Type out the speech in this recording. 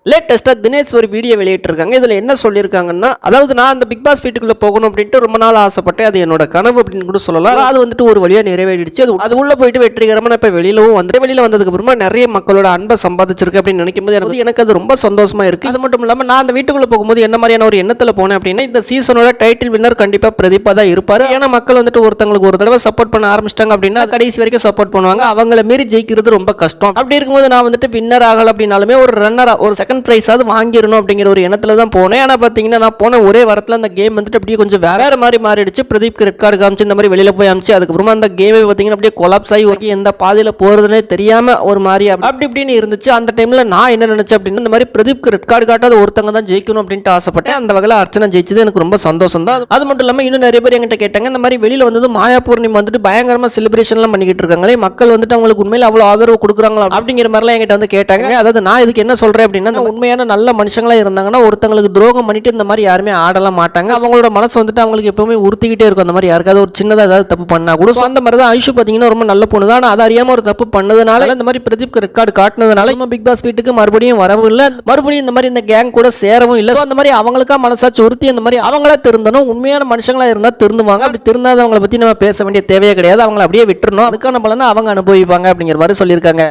லேட்டஸ்ட்டாக தினேஷ் ஒரு வீடியோ வெளியிட்டிருக்காங்க. இதில் என்ன சொல்லியிருக்காங்கன்னா, அதாவது நான் அந்த பிக் பாஸ் வீட்டுக்குள்ளே போகணும் அப்படின்ட்டு ரொம்ப நாள் ஆசைப்பட்டேன். அது என்னோட கனவு அப்படின்னு கூட சொல்லலாம். அது வந்துட்டு ஒரு வழியாக நிறைவேறிடுச்சு. அது உள்ள போயிட்டு வெற்றிகரமாக நான் இப்போ வெளியிலவும் வந்துட்டு வெளியில் வந்ததுக்கப்புறமா நிறைய மக்களோட அன்பை சம்பாதிச்சிருக்கு அப்படின்னு நினைக்கும் போது எனக்கு அது ரொம்ப சந்தோஷமா இருக்கு. அது மட்டும் இல்லாமல் நான் அந்த வீட்டுக்குள்ளே போகும்போது என்ன மாதிரியான ஒரு எண்ணத்தில் போனேன் அப்படின்னா, இந்த சீசனோட டைட்டில் வின்னர் கண்டிப்பாக பிரதீப்பா தான் இருப்பார். ஏன்னா மக்கள் வந்துட்டு ஒருத்தங்களுக்கு ஒரு தடவை சப்போர்ட் பண்ண ஆரம்பிச்சிட்டாங்க அப்படின்னா கடைசி வரைக்கும் சப்போர்ட் பண்ணுவாங்க. அவங்கள மீறி ஜெயிக்கிறது ரொம்ப கஷ்டம். அப்படி இருக்கும்போது நான் வந்துட்டு வின்னர் ஆகல அப்படின்னாலுமே ஒரு ரன்னர் ஒரு செகண்ட் பிரைஸ் அது வாங்கிடணும் அப்படிங்கிற ஒரு எண்ணத்துல தான் போனேன். ஆனா பாத்தீங்கன்னா நான் போன ஒரே வாரத்துல அந்த கேம் வந்துட்டு அப்படியே கொஞ்சம் வேற மாதிரி மாறிடுச்சு. பிரதீப் ரெட் கார்டு காமிச்சு இந்த மாதிரி வெளியில போய் அமிச்சு அதுக்கப்புறமா அந்த கேமே பாத்தீங்கன்னா அப்படியே கொலாப்ஸ் ஆகி எந்த பாதையில போறதுன்னே தெரியாம ஒரு மாதிரி அப்படி இப்படின்னு இருந்துச்சு. அந்த டைம்ல நான் என்ன நினைச்சேன் அப்படின்னா இந்த மாதிரி பிரதீப் ரெட் கார்டு காட்டாத ஒருத்தங்க தான் ஜெயிக்கணும் அப்படின்ட்டு ஆசைப்பட்டேன். அந்த வகையில் அர்ச்சனா ஜெயிச்சது எனக்கு ரொம்ப சந்தோஷம் தான். அது மட்டும் இல்லாம இன்னும் நிறைய பேர் என்கிட்ட கேட்டாங்க, இந்த மாதிரி வெளியில வந்தது மாயா பூர்ணிமா வந்துட்டு பயங்கரமா செலிப்ரேஷன் எல்லாம் பண்ணிக்கிட்டு இருக்காங்களே, மக்கள் வந்துட்டு அவங்களுக்கு உண்மையில அவ்வளவு ஆதரவு கொடுக்குறாங்களா அப்படிங்கிற மாதிரிலாம் என்கிட்ட வந்து கேட்டாங்க. அதாவது நான் இதுக்கு என்ன சொல்றேன் அப்படின்னா, உண்மையான நல்ல மனுஷங்களா இருந்தாங்கன்னா ஒருத்தங்களுக்கு துரோகம் பண்ணிட்டு இந்த மாதிரி யாருமே ஆடலாம் மாட்டாங்க. அவங்களோட மனசு வந்துட்டு அவங்களுக்கு எப்பவுமே உறுத்திக்கிட்டே இருக்கும். அந்த மாதிரி யாருக்காவது ஒரு சின்னதாக ஏதாவது தப்பு பண்ணா கூட அந்த மாதிரி தான் ஐஷு பார்த்தீங்கன்னா ரொம்ப நல்ல பொண்ணு தான். ஆனால் அதை அறியாம ஒரு தப்பு பண்ணதுனால இந்த மாதிரி பிரதீப் ரெட் கார்டு காட்டினதுனால நம்ம பிக் பாஸ் வீட்டுக்கு மறுபடியும் வரவும் இல்லை, மறுபடியும் இந்த மாதிரி இந்த கேங் கூட சேரவும் இல்லை. அந்த மாதிரி அவங்களுக்கா மனசாச்சு உறுத்தி அந்த மாதிரி அவங்களா திருந்தணும். உண்மையான மனுஷங்களா இருந்தால் திருந்துவாங்க. அப்படி திருந்தாதவங்களை பற்றி நம்ம பேச வேண்டிய தேவையே கிடையாது. அவங்களை அப்படியே விட்டுறணும். அதுக்கான பலனை அவங்க அனுபவிப்பாங்க அப்படிங்கிற மாதிரி சொல்லியிருக்காங்க.